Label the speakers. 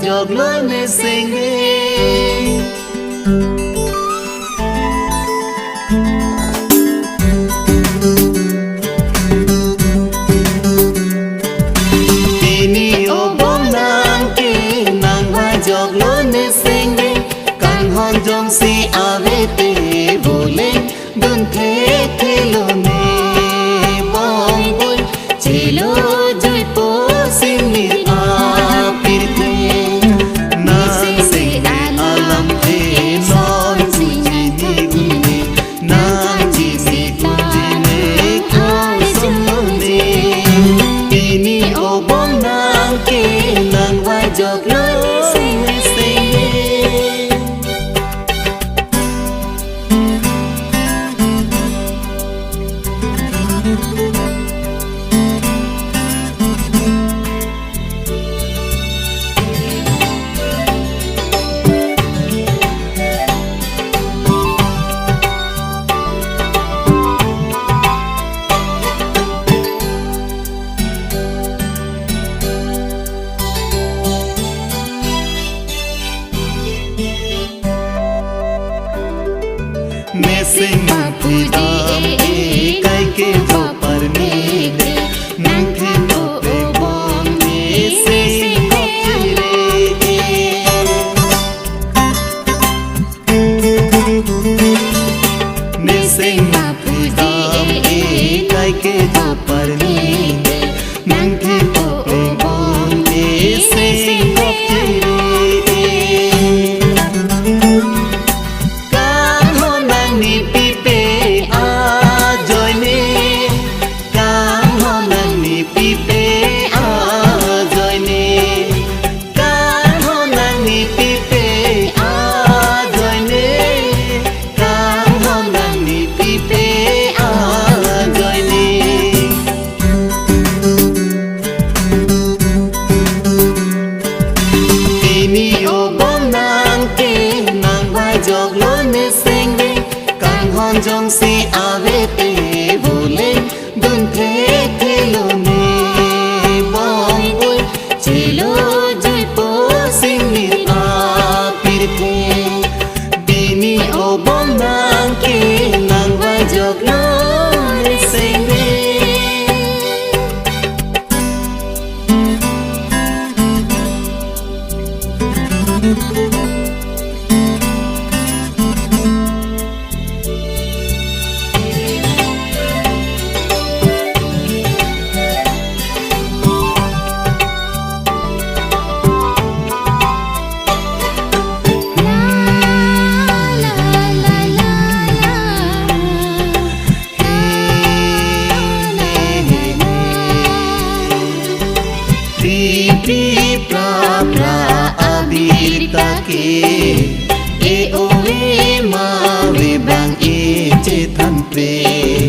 Speaker 1: jog lo ne senge Tini obong nang ke nang wa jog lo ne senge Kang hon jong si ave te bole dun the lo ne bong boy chelo joi po sinir a pirte na se alam te non si ji di na ji si tu ji ne ai sum ne Tini obong nang ke nang wa jog lo ne senge Nese mapuji kai ke to parni de nanghe to obong nese kopire Nese mapuji kai ke to parni de nanghe to obong nese kopire jog lo ne senge kang hon jong si ave te bole dun the lo ne bong boy chelo joi po sinir a pirte Bini obong nang ke nang wa jog lo ne senge Pri pra pra abirta ke e o e ma we bang e che than pre